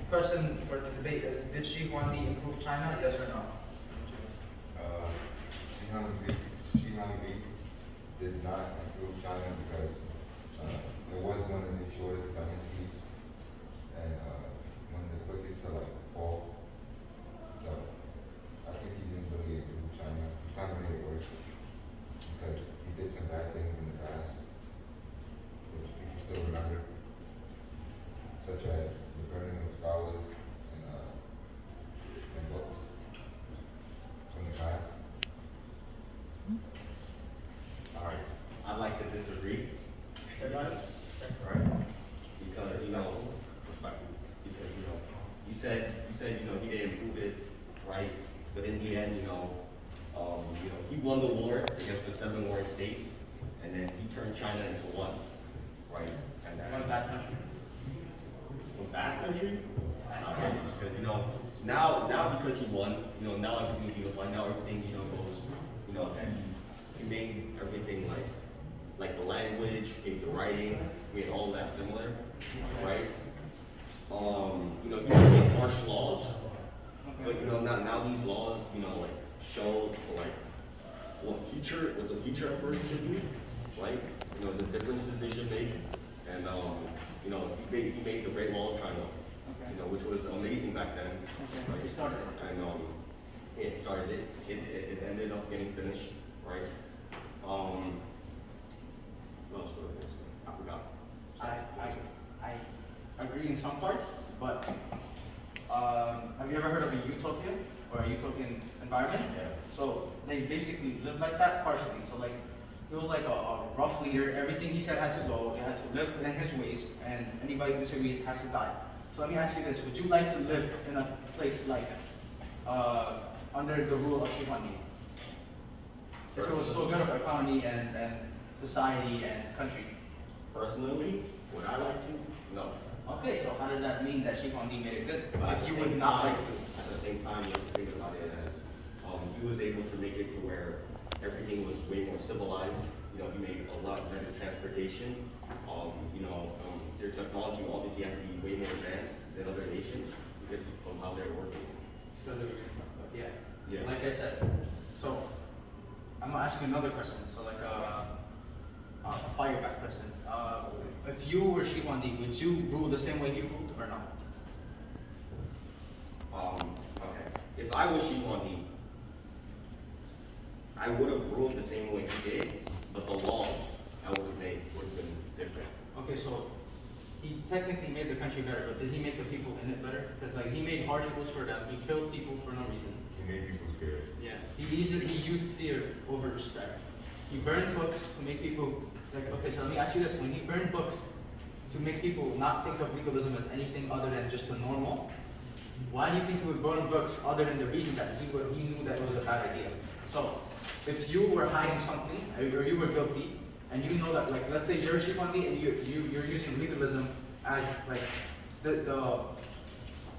Question for the debate is, did Xi Huangdi improve China, yes or no? Xi Huangdi did not improve China because it was one of the shortest dynasties and one of the quickest to like fall. So I think he didn't really improve China. He kind of made it worse because he did some bad things in the past, which people still remember, such as the burning of scholars and books from the past. All right, I'd like to disagree, right? Because because you said he didn't improve it, right? But in the end, he won the war against the 7 warring states, and then he turned China into one, right? And that, One bad country. a bad country? Because now because he won, now everything's unified. Now everything goes, and he made everything like the language, made the writing, made all that similar, right? He made harsh laws, but now these laws, show what the future of a person should be, right? The differences they should make, and he made the Great Wall of China, which was amazing back then. Okay. Right? He started it. And it started it. It ended up getting finished, right? What else was I gonna say? I forgot. I agree in some parts, but have you ever heard of a utopia or a utopian environment? Yeah. So they basically live like that partially. So like he was like a rough leader. Everything he said had to go. He had to live within his ways, and anybody who disagrees has to die. So let me ask you this: would you like to live in a place like under the rule of Xi Huangdi? If it was so good of economy and society and country. Personally, would I like to? No. Okay, so how does that mean that Xi Huangdi made it good? But at If the you same would not time, like to. At the same time, you have to think about it as he was able to make it to where everything was way more civilized. He made a lot better transportation. Their technology obviously has to be way more advanced than other nations because of how they're working. Yeah. Like I said, so I'm gonna ask you another question. So like a fireback person. If you were Xi Huangdi, would you rule the same way he ruled or not? Okay. If I was Xi Huangdi, I would have ruled the same way he did, but the laws I would have made would have been different. Okay, so he technically made the country better, but did he make the people in it better? Because like he made harsh rules for them. He killed people for no reason. He made people scared. Yeah. He used fear over respect. He burned books to make people like, okay, so let me ask you this. When he burned books to make people not think of legalism as anything other than just the normal, why do you think he would burn books other than the reason that he knew that it was a bad idea? So if you were hiding something or you were guilty and you know that, like, let's say you're Xi Huangdi and you're using legalism as like the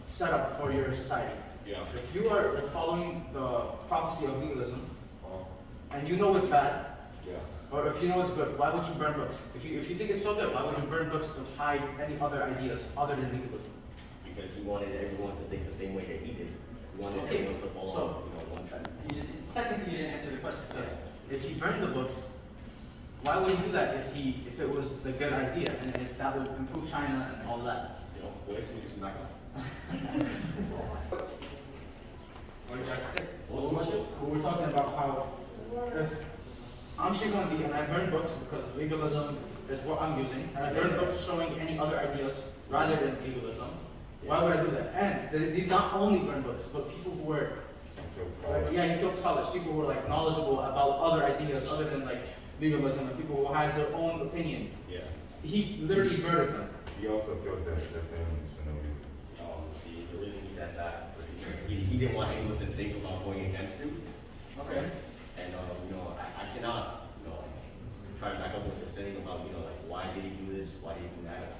setup for your society. Yeah. If you are like, following the prophecy of legalism and you know it's bad, Yeah. or if you know it's good, why would you burn books? If you think it's so good, why would you burn books to hide any other ideas other than legalism? Because he wanted everyone to think the same way that he did. He wanted Okay, everyone to follow, so- one trend. Technically, you didn't answer the question. Because if he burned the books, why would he do that if it was the good idea and if that would improve China and all that? Pues, we just knock out. What did you have to say? What was the question? We were talking about how if I'm Xi Huangdi and I burn books because legalism is what I'm using, and I burn books showing any other ideas rather than legalism, why would I do that? And they did not only burn books, but people who were like, yeah, he killed scholars. People who were like knowledgeable about other ideas other than like legalism, and people who had their own opinion. Yeah. He literally murdered them. He also killed their families for no reason. See, the reason he did that was because he didn't want anyone to think about going against him. Okay. And I cannot, try to back up what you're saying about, like why did he do this, why did he do that?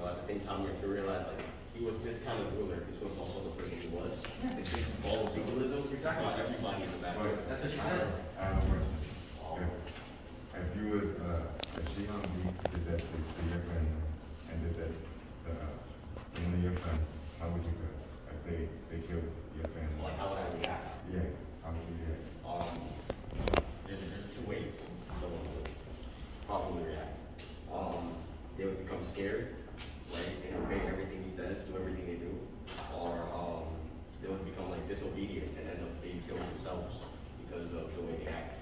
At the same time, you have to realize like he was this kind of ruler. This was also the person he was. Yeah. It's just all of legalism. Exactly. Not everybody is a bad person. That's what she said. I have a question. If you was if Xi Huangdi did that to your family and did that to one of your family, says, do everything they do, or they would become like disobedient and end up being killed themselves because of the way they act.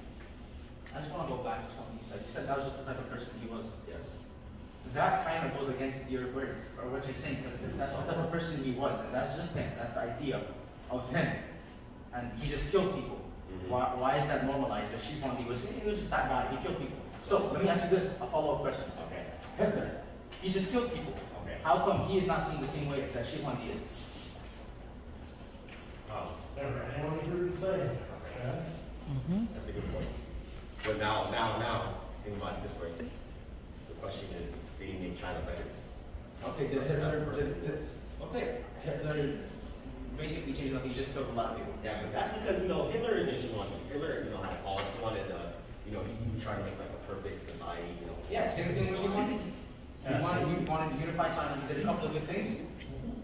I just want to go back to something you said. You said that was just the type of person he was. Yes. That kind of goes against your words, or what you're saying, because that's the type of person he was, and that's just him. That's the idea of him. And he just killed people. Why is that normalized? The Shifandi was just that guy, he killed people. So, let me ask you this, a follow-up question. Okay. Hitler, he just killed people. Okay. How come he is not seen the same way that Shifandi is? Never anyone heard it say. Okay. That's a good point. But now, think about it this way. The question is, did he make China better? Okay, Hitler basically changed nothing, he just killed a lot of people. Yeah, but that's because, Hitler isn't Shimon. Hitler, had all, he wanted, he tried to make like a perfect society, Yeah, same thing with Shifandi. He wanted to unify China, he did a couple of good things.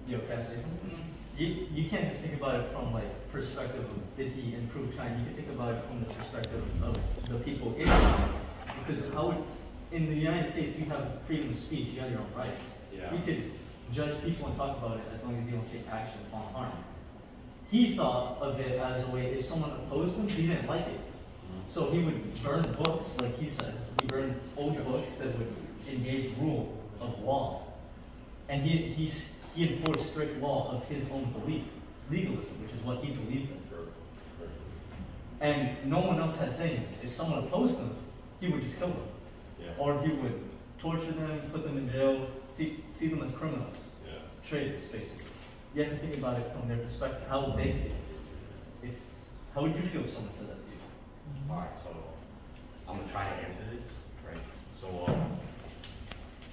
Yo, can I say something? You can't just think about it from like perspective of did he improve China. You can think about it from the perspective of the people in China. Because in the United States you have freedom of speech, you have your own rights. Yeah. You could judge people and talk about it as long as you don't take action upon harm. He thought of it as a way, if someone opposed him, he didn't like it. So he would burn books, like he said. He burned old books that would engage rule of law. And he enforced strict law of his own belief, legalism, which is what he believed in. And no one else had say in this. If someone opposed him, he would just kill them. Yeah. Or he would torture them, put them in jails, see them as criminals, traitors, basically. You have to think about it from their perspective, how would they feel? How would you feel if someone said that to you? Alright, so I'm gonna try to answer this, right? So,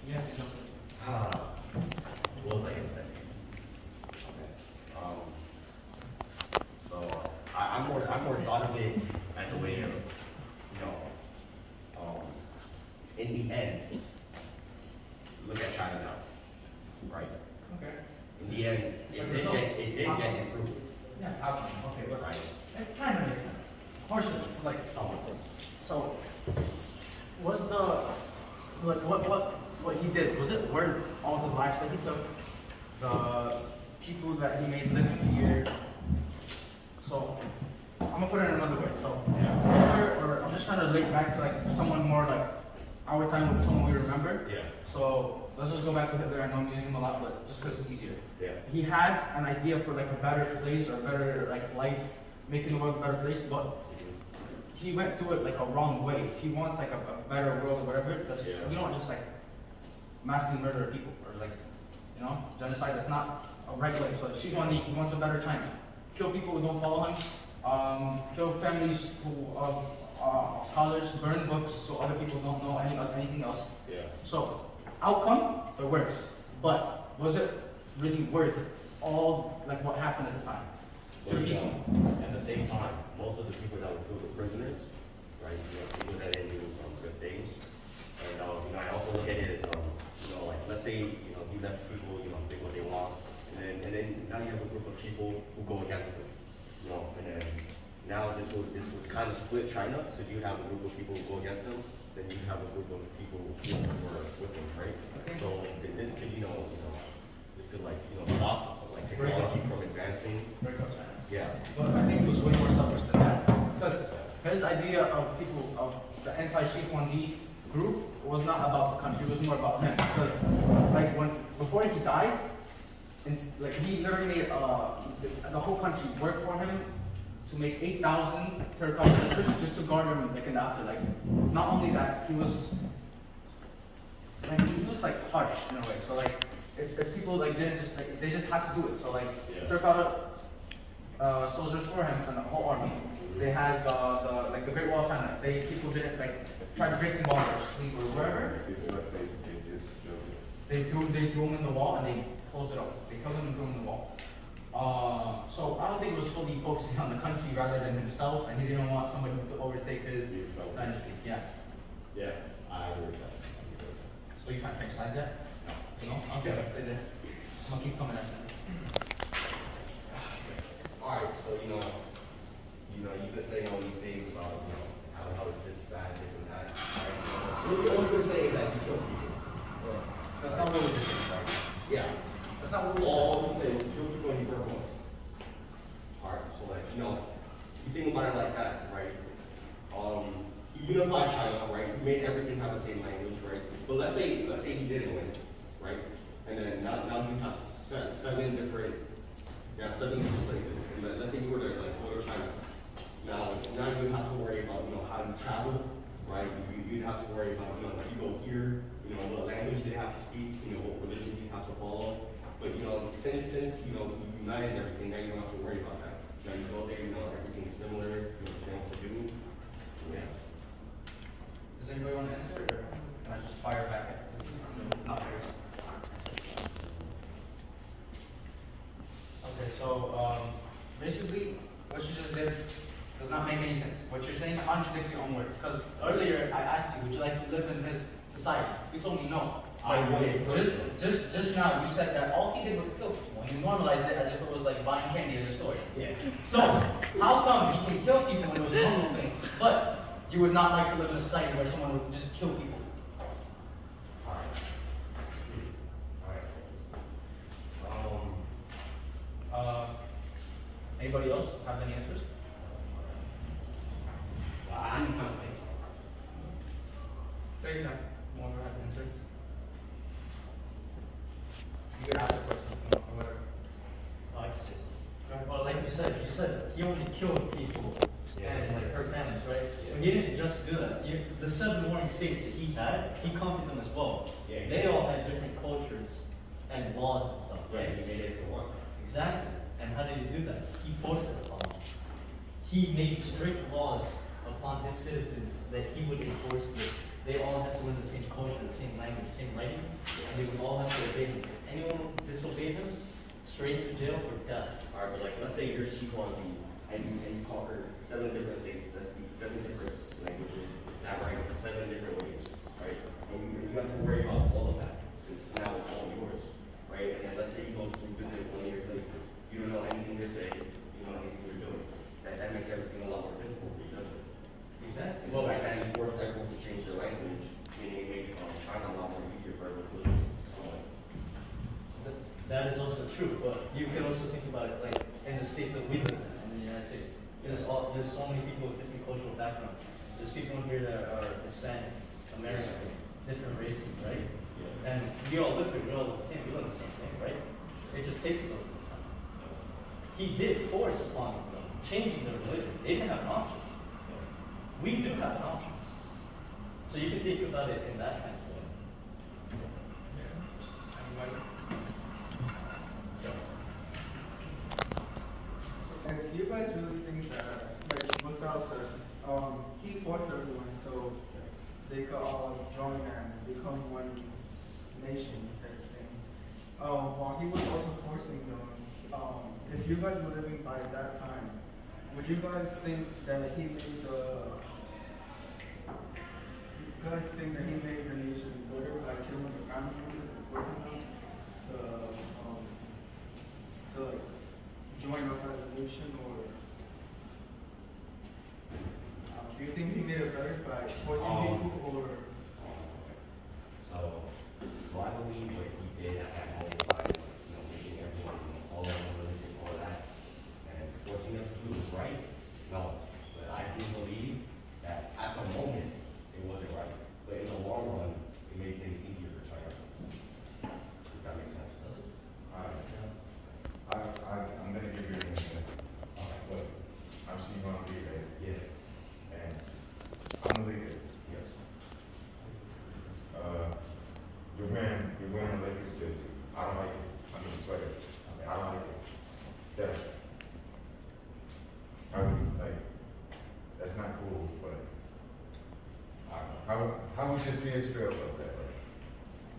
Yeah, you know. what was I gonna say? Okay. So I more thought of it as a way of, in the end, look at China now, right? Okay. In the end, it did get improved, Yeah, okay, but right? it kind of makes sense. Partially, it's like, Somewhat. so, was what he did, was it worth all the lives that he took? The people that he made live in fear? So, I'm gonna put it in another way. So, or I'm just trying to relate back to like someone more like our time with someone we remember. Yeah. So, let's just go back to Hitler. I know I'm using him a lot, but just because it's easier. Yeah. He had an idea for like a better place or better like life, making the world a better place, but he went through it like a wrong way. If he wants like a better world or whatever, that's, you don't just like massively murder people or like, genocide. That's not a right way. So he wants a better China. Kill people who don't follow him. Kill families of scholars. Burn books so other people don't know anything else. Yeah. So outcome, it works. But was it really worth all like what happened at the time? To the people. At the same time, most of the people that were killed were prisoners, right? People that didn't do good things. And I also look at it as like let's say he left people think what they want, and then now you have a group of people who go against him, and then now this would kind of split China. So you have a group of people who go against him, then you have a group of people who were with him, right? So this could this could stop like technology from advancing. Break up China. Yeah. But I think it was way more selfish than that. Because his idea of people, of the anti-Shifandi group was not about the country, it was more about him. Because like before he died, he literally made the whole country work for him to make 8,000 terracotta troops just to guard him like in the afterlife. Not only that, he was like harsh in a way. So like if people like didn't just like they just had to do it. So like terracotta soldiers for him and the whole army. They had the Great Wall of China. People didn't like try to break the wall or wherever. They threw him in the wall and they closed it up. They killed him and threw him in the wall. So I don't think it was fully focusing on the country rather than himself, and he didn't want somebody to overtake his dynasty. Yeah. Yeah, I agree with that. So you trying to criticize that? No. Okay, stay there. I'm gonna keep coming at you. Alright, so you could say all these things about how it's this bad, this and that. Right? What you could say is that you kill people. That's not what we're saying. Yeah. That's not what we said. All he said was kill people and he burned books. Alright, so like, you know, you think about it like that, right? He unified China, right? He made everything have the same language, right? But let's say he didn't win, right? And then now you have seven different places. And let's say you were to like go to China. Now you have to worry about, you know, how you travel, right? You'd have to worry about, you know, if you go here, you know, what language they have to speak, you know, what religions you have to follow. But, you know, since you know, you united everything, now you don't have to worry about that. Now you go there, you know, everything's similar, you know, same what to do. Yeah. Does anybody want to answer, or can I just fire back at you? Not yours. Okay, so basically, what you just did does not make any sense. What you're saying contradicts your own words. Because earlier I asked you, would you like to live in this society? You told me no. I would. Just now you said that all he did was kill people, and you normalized it as if it was like buying candy in a store. Yeah. So how come he can kill people when it was a normal thing, but you would not like to live in a society where someone would just kill people? Anybody else have any answers? I need time to think. Take your time. One more have answer. You can ask the question, or whatever. I see. Well, like you said he only killed people and like hurt families, right? But he didn't just do that. The 7 warring states that he had, he conquered them as well. Yeah. They all had different cultures and laws and stuff, right? He made it to one. Exactly. And how did he do that? He forced it upon them. He made strict laws upon his citizens that he would enforce this. They all had to learn the same culture, the same language, the same writing, and they would all have to obey him. If anyone disobeyed him, straight to jail or death. Alright, but like, let's say you're Xi Guangdi and you conquer 7 different states that speak 7 different languages, that write 7 different ways, right? And you have to worry about all of that, since now it's all yours, right? And then let's say you go to visit one of your places, you don't know anything you're saying, you don't know anything you're doing. That makes everything a lot more difficult for you, doesn't it? Exactly. Well, like that, you forced everyone to change their language, meaning it made China a lot more easier for everyone to live. That is also true, but you can also think about it like in the state that we live in the United States. There's so many people with different cultural backgrounds. There's people in here that are Hispanic, American, different races, right? Yeah. And we all live here, we all live the same, we live the same thing, right? It just takes a little bit of time. He did force upon them changing their religion. They didn't have an option. We do have an option. So you can think about it in that kind of way. Anybody? And if you guys really think that, like what Sal said, he forced everyone so they could all join and become one nation type of thing. While he was also forcing them, if you guys were living by that time, would you guys think that he made the nation better by killing the family members and forcing them to like join up as a nation, or do you think he made it better by forcing people, or? So, well, I believe what he did at that moment by, you know, making everyone follow one religion, all that, and forcing them to do was right. No, but I do believe that at the moment it wasn't right, but in the long run, it made things easier for China. If that makes sense, does it? I'm gonna give you an answer. Look, I'm seeing you on the read, Yeah. and I'm a leader. Yes. You're wearing a Lakers jersey. I don't like it. I mean, sweater. I don't like it. That, that's not cool, but how would your peers feel about that?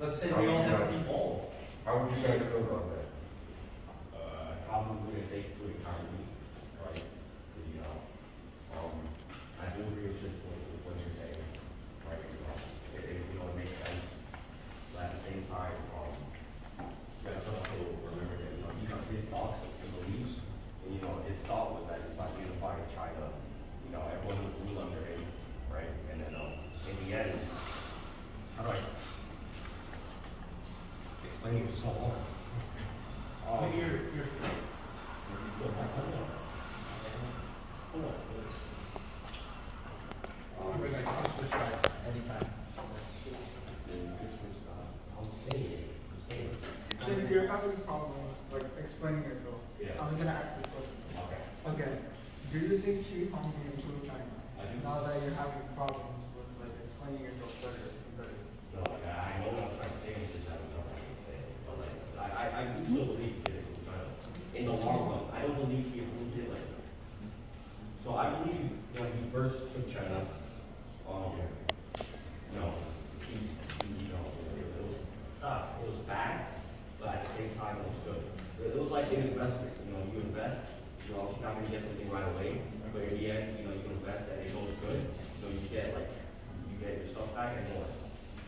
Let's say we all have to be bold. How would you guys feel about that? Probably gonna say to the economy, right? You know, I do agree with what you're saying, right? You know, it makes sense. But at the same time, you have to also remember that, you know, these are his thoughts and beliefs. And, you know, his thought was that by unifying China, you know, everyone would rule under him, right? And then, in the end, how do I explain it so hard? You're we're going to switch sides anytime. I'm saying. Since you're having problems like explaining yourself, Yeah. I'm gonna ask this question. Okay. Okay. Do you think Xi Jinping improved China? I do. Now that you're having problems with like explaining yourself better and better. No, like, I know what I'm trying to say, it's just I don't know what I can say. But like, I do still believe he did it in China. In the long run, I don't believe he improved it like. So I believe when he first took China, you know, it was bad, but at the same time it was good. It was like an investment, you know, you invest, you're obviously not gonna get something right away, but in the end, you know, you invest and it goes good, so you get your stuff back and more.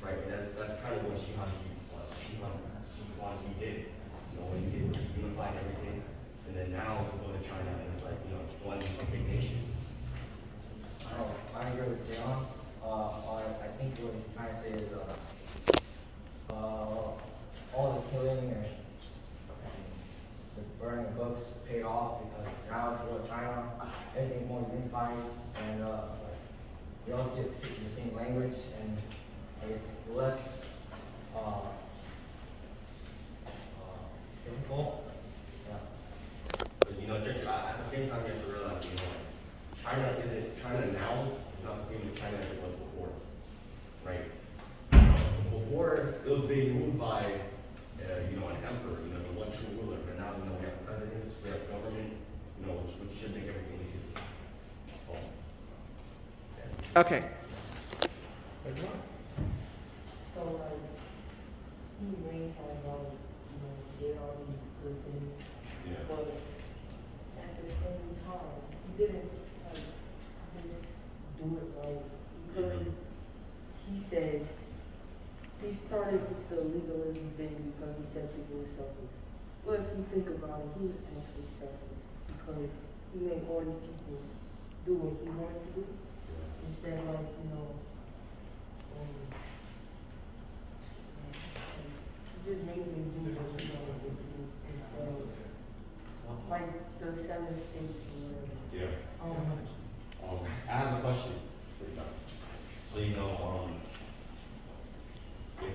Right, and that's kind of what Xi Jinping did. You know, what he did was he unified everything, and then now we go to China and it's like, you know, it's one big nation. I agree with John. I think what he's trying to say is all the killing and the burning of books paid off because now if you go to China, everything's more unified and we all speak the same language and I guess less difficult. Yeah. But you know, just, at the same time, you have to realize, you know, China now is not the same as China as it was before, right? Before it was being ruled by, you know, an emperor, you know, the one true ruler. But now, you know, we have presidents, we have government, you know, which should make everything easy. Oh. Yeah. Okay. So like, he may have did all these good things, Yeah. but at the same time, he didn't like just do it right because he said he started with the legalism thing because he said people were selfish. But if you think about it, he was actually selfish because he made all these people do what he wanted to do instead of like just made them do what you wanted to do instead of like the 7 states or whatever. Yeah. I have a question for you. So, you know,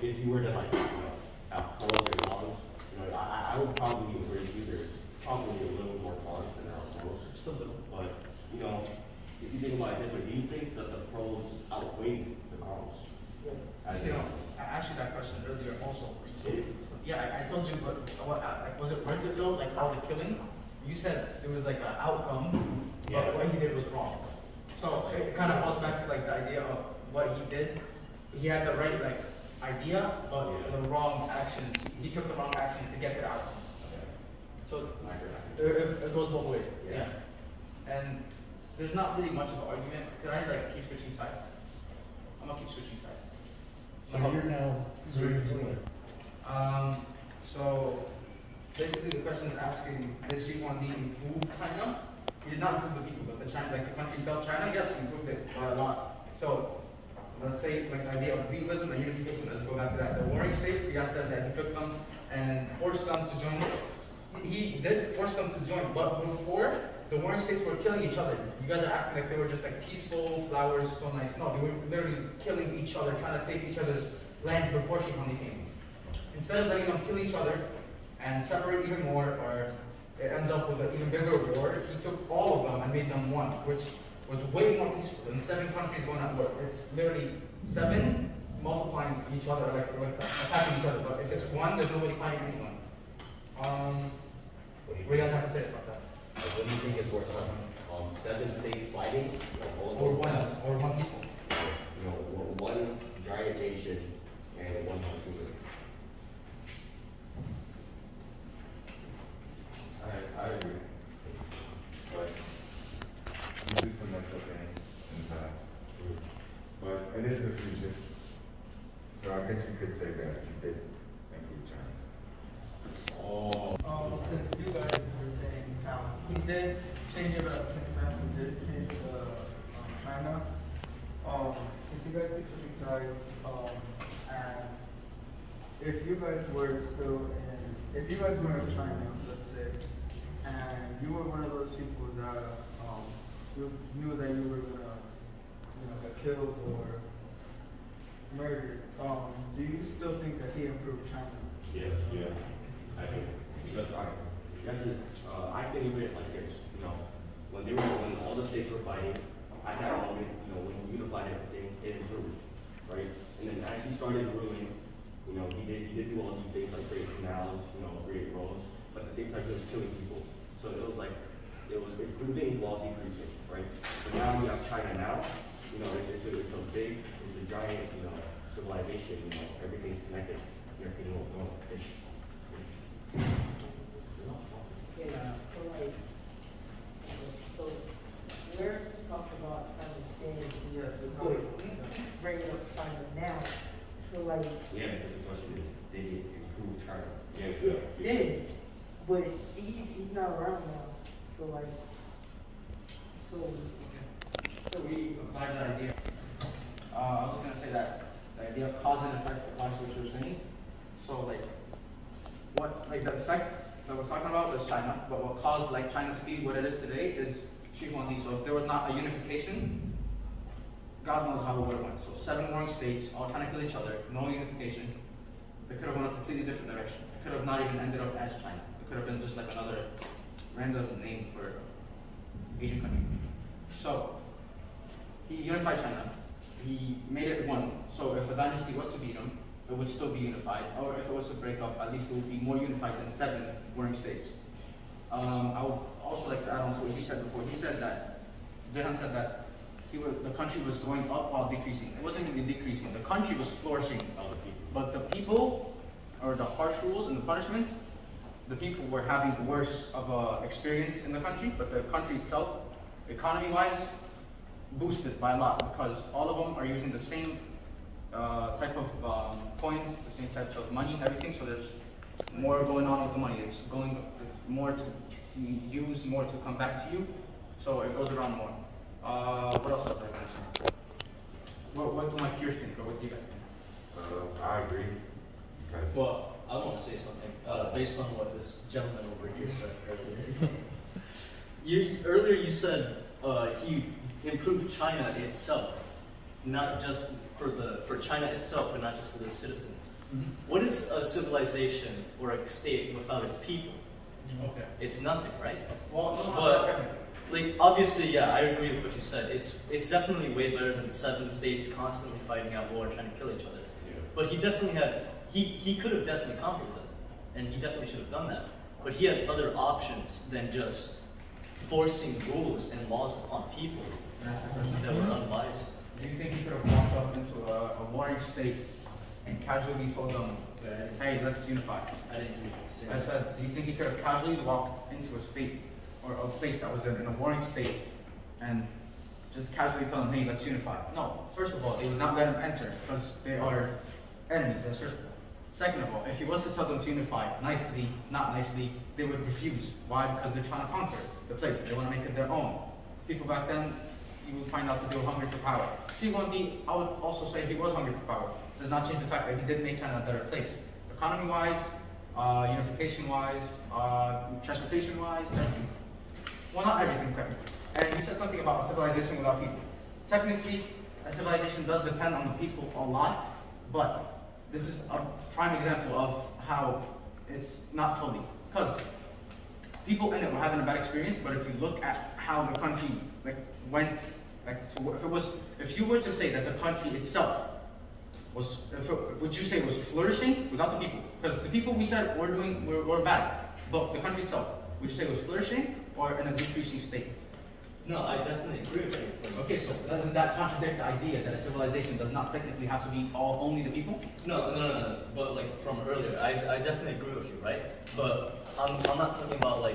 if you were to like, you know, have pros and cons, you know, I would probably agree with you. There's probably a little more cons than there are pros. Just a little. But, you know, if you think about it this way, do you think that the pros outweigh the cons? Yes. As You know, I asked you that question earlier also. Yeah, I told you what like, was it worth it though? Like all the killing? You said it was like an outcome, but what he did was wrong. So it kind of falls back to like the idea of what he did. He had the right like idea, but the wrong actions. He took the wrong actions to get to the outcome. So it goes both ways. Yeah. And there's not really much of an argument. Could I like keep switching sides? I'm gonna keep switching sides. So you're now zooming to it. So basically the question is asking, did Xi Jinping improve China? He did not improve the people, but the China, like the country itself, China, yes, he improved it by a lot. So let's say like the idea of legalism and unification, let's go back to that. The warring states, he has said that he took them and forced them to join. He did force them to join, but before the warring states were killing each other. You guys are acting like they were just like peaceful flowers, so nice. No, they were literally killing each other, trying to take each other's lands before Xi Jinping came. Instead of letting them kill each other and separate even more, or it ends up with an even bigger war, he took all of them and made them one, which was way more peaceful than 7 countries going at war. It's literally 7 multiplying each other, like attacking each other. But if it's 1, there's nobody fighting anyone. What do you guys have to say about that? Like, what do you think is worse? 7 states fighting, like all Or those times? or one peaceful. You know, one giant nation and one country. I agree. But you did some messed up things in the past. But it is the future. So I guess you could say that you did improve China. Since you guys were saying how he did change it up, since he did change China. If you guys could switch sides, and if you guys were still in, if you guys were in China, let's say, and you were one of those people that you knew that you were gonna, get killed or murdered. Do you still think that he improved China? Yes, yeah, I do. Because I think of it like this, when all the states were fighting, I had all of it, when he unified everything, it improved, right? And then as he started ruling, he did do all these things like create canals, create roads, but at the same time he was killing people. So it was improving while decreasing, right? But now we have China now, it's a giant, civilization, everything's connected, everything will go. Yeah, so we're talking about China then, Yes, but we bringing up China now. So like, Yeah, because the question is, did it improve China? Yes, yeah. then, but he's not around now. So like, So we applied that idea. I was gonna say that the idea of cause and effect applies to what you're saying. So the effect that we're talking about was China, but what caused China to be what it is today is Xi Huangdi. So if there was not a unification, God knows how it would have went. So 7 warring states all trying to kill each other, no unification. They could have gone a completely different direction. It could have not even ended up as China. It could have been just another random name for Asian country. So he unified China. He made it one. So if a dynasty was to beat him, it would still be unified. Or if it was to break up, at least it would be more unified than 7 warring states. I would also like to add on to what he said before. He said that, Jehan said that the country was going up while decreasing. It wasn't really decreasing. The country was flourishing. But the people, or the harsh rules and the punishments, the people were having worse of a experience in the country, but the country itself, economy-wise, boosted by a lot because all of them are using the same type of coins, the same types of money, everything. So there's more going on with the money. It's more to use, more to come back to you. So it goes around more. What else is there? What do my peers think, or what do you guys think? I agree. Because Well, I want to say something based on what this gentleman over here said earlier. Earlier you said he improved China itself, not just for China itself, but not just for the citizens. Mm-hmm. What is a civilization or a state without its people? Okay. It's nothing, right? Well, no, But- technically. Obviously, yeah, I agree with what you said. It's definitely way better than 7 states constantly fighting out war and trying to kill each other. Yeah. But he definitely had, he could have definitely conquered them, and he definitely should have done that. But he had other options than just forcing rules and laws upon people that were unbiased. Do you think he could have walked up into a warring state and casually told them, hey, let's unify? I didn't say I that. said, do you think he could have casually walked into a state or a place that was in a warring state and just casually tell them, hey, let's unify? No. First of all, they would not let him enter because they are enemies, that's first of all. Second of all, if he was to tell them to unify nicely, not nicely, they would refuse. Why? Because they're trying to conquer the place. They want to make it their own. People back then, you would find out that they were hungry for power. Xi Huangdi, I would also say he was hungry for power. Does not change the fact that he did make China a better place. Economy-wise, unification-wise, transportation-wise, everything. Well, not everything, technically. And you said something about a civilization without people. Technically, a civilization does depend on the people a lot, but this is a prime example of how it's not fully. Because people in it were having a bad experience, but if you look at how the country went, so if you were to say that the country itself was, would you say it was flourishing without the people? Because the people we said were bad, but the country itself, would you say it was flourishing or in a decreasing state? No, I definitely agree with you. Okay, so doesn't that contradict the idea that a civilization does not technically have to be only the people? No. But from earlier, I definitely agree with you, right? But I'm not talking about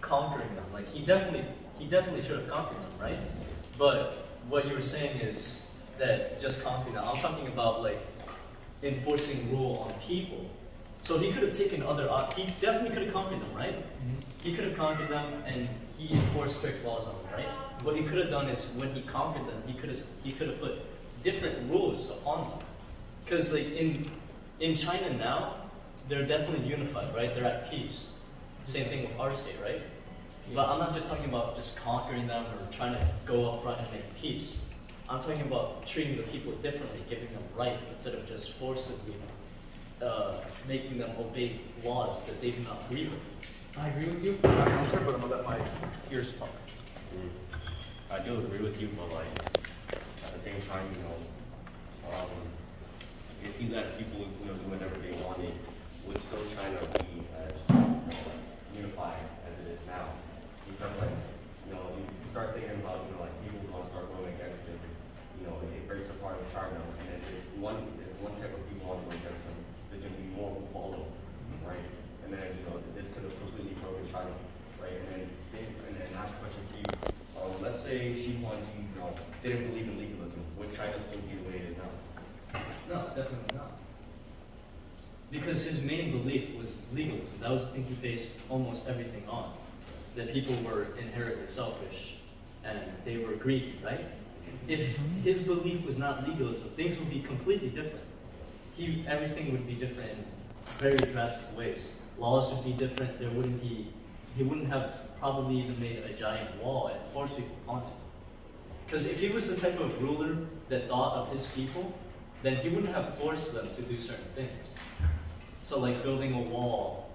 conquering them. He definitely should have conquered them, right? But what you were saying is that just conquering them. I'm talking about enforcing rule on people. So he could have taken he definitely could have conquered them, right? Mm-hmm. He could have conquered them and he enforced strict laws on them, right? What he could have done is when he conquered them, he could have put different rules upon them. Because in China now, they're definitely unified, right? They're at peace. Same thing with our state, right? But I'm not just talking about just conquering them or trying to go up front and make peace. I'm talking about treating the people differently, giving them rights instead of just forcibly making them obey laws that they do not agree with. I agree with you. I'm not an answer, but I'm gonna let my peers talk. I do agree with you, but like at the same time, you know, if you let people, you know, do whatever they wanted, would still China be as unified as it is now? Because like, you know, you start thinking about, you know, like people gonna start going against it. You know, it breaks apart China, and then if one type of people want to go against them, there's gonna be more who follow, right? And then you know, this could have completely broken China, right? And then last question to you. Let's say Xi Huangji, you know, didn't believe in legalism. Would China still be the way it is now? No, definitely not. Because his main belief was legalism. That was the thing he based almost everything on. That people were inherently selfish and they were greedy, right? If his belief was not legalism, things would be completely different. Everything would be different in very drastic ways. Laws would be different. He wouldn't have probably even made a giant wall and forced people upon it. Because if he was the type of ruler that thought of his people, then he wouldn't have forced them to do certain things. So like building a wall,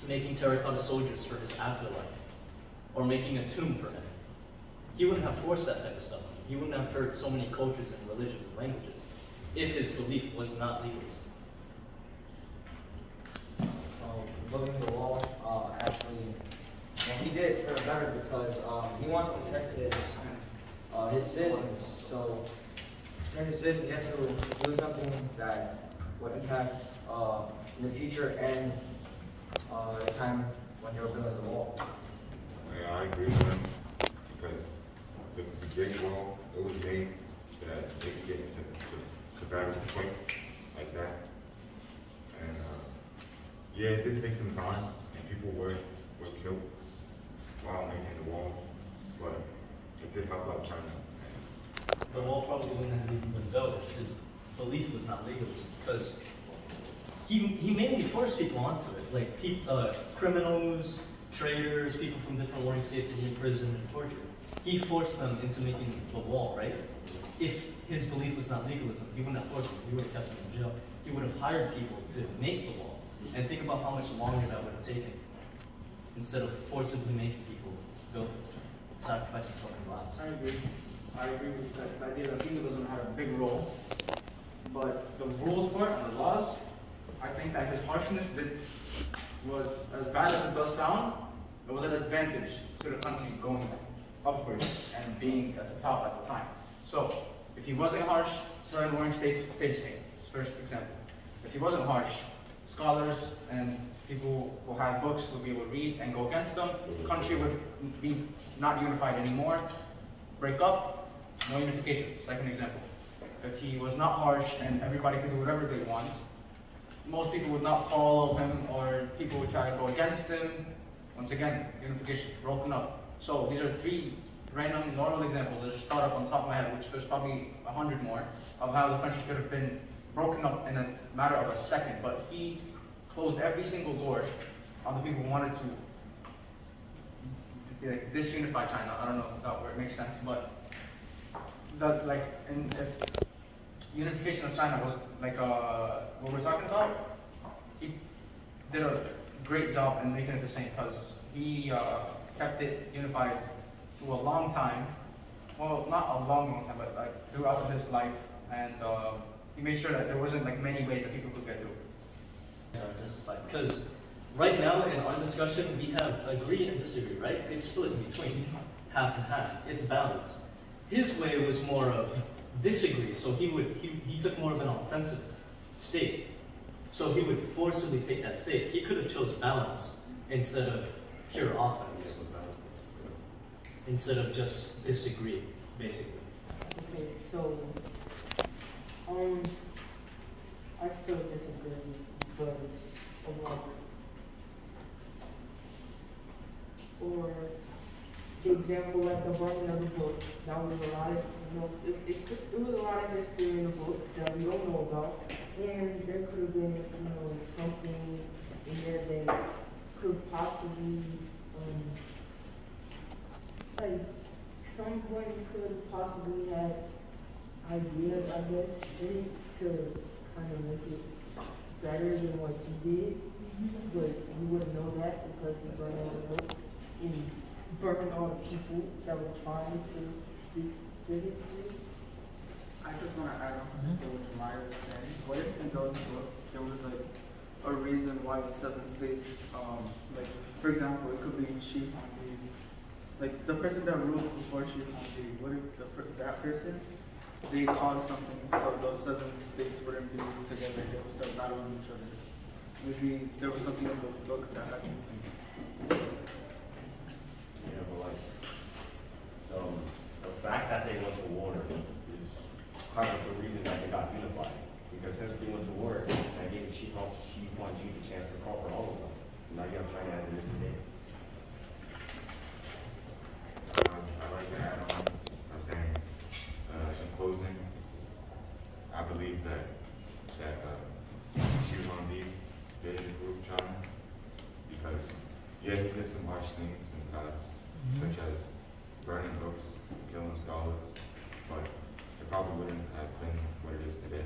making terracotta soldiers for his afterlife, or making a tomb for him. He wouldn't have forced that type of stuff. He wouldn't have hurt so many cultures and religions and languages if his belief was not legalism. Building the wall, actually, well, he did it for the better because he wants to protect his citizens. So, protect his citizens, he has to do something that would impact in the future and the time when you're building the wall. Yeah, I agree with him because the Great Wall, it was made so that they could get into battle quick like that. And yeah, it did take some time, and people were killed while making the wall, but it did help out China. The wall probably wouldn't have even been built if his belief was not legalism, because he mainly forced people onto it, like criminals, traitors, people from different warring states that he imprisoned and tortured. He forced them into making the wall, right? If his belief was not legalism, he wouldn't have forced them. He would have kept them in jail. He would have hired people to make the wall. And think about how much longer that would have taken, instead of forcibly making people build it, sacrificing so many lives. I agree with that idea that legalism had a big role, but the rules part and the laws, I think that his harshness was, as bad as it does sound, it was an advantage to the country going upwards and being at the top at the time. So, if he wasn't harsh, certain warring states stayed the same. First example. If he wasn't harsh, scholars and people who had books would be able to read and go against them. The country would be not unified anymore. Break up, no unification. Second example. If he was not harsh and everybody could do whatever they want, most people would not follow him or people would try to go against him. Once again, unification, broken up. So these are three random normal examples that just thought of on the top of my head, which there's probably 100 more, of how the country could have been broken up in a matter of a second, but he closed every single door on the people who wanted to like, disunify China. I don't know if that word makes sense, but that if unification of China was like what we're talking about, he did a great job in making it the same because he kept it unified to a long time. Well, not a long time, but like throughout his life, and he made sure that there wasn't like many ways that people could get through. Justified. Because right now in our discussion we have agree and disagree, right? It's split in between, half and half. It's balanced. His way was more of disagree, so he took more of an offensive state. So he would forcibly take that state. He could have chose balance instead of pure offense. Instead of just disagree, basically. Okay, so I still disagree because of like, or the example like the burning of the book, that was a lot of you know, it was a lot of history in the books that we don't know about, and there could have been, you know, something in there that could possibly, like, someone could have possibly had ideas, I guess, in it to kind of make it better than what he did, but you wouldn't know that because he burned all the books and burned all the people that were trying to do history. I just want to add on to what Maya was saying. What if in those books there was like a reason why the seven states, like for example, it could be Shi Huangdi, like the person that ruled before Shi Huangdi. What if that person they caused something so those seven states wouldn't be together? They would start battling each other. Maybe there was something in those books that happened. Yeah, but like, the fact that they went to war is part of the reason that they got unified. Because since they went to war, that gave Xi Huangdi the chance to conquer all of them. And now you have China as it is today. I'd like to add on by saying, in closing, I believe that Xi Huangdi did improve China because, yeah, he did some harsh things in the past, such as burning books, killing scholars, but it probably wouldn't have been what it is today.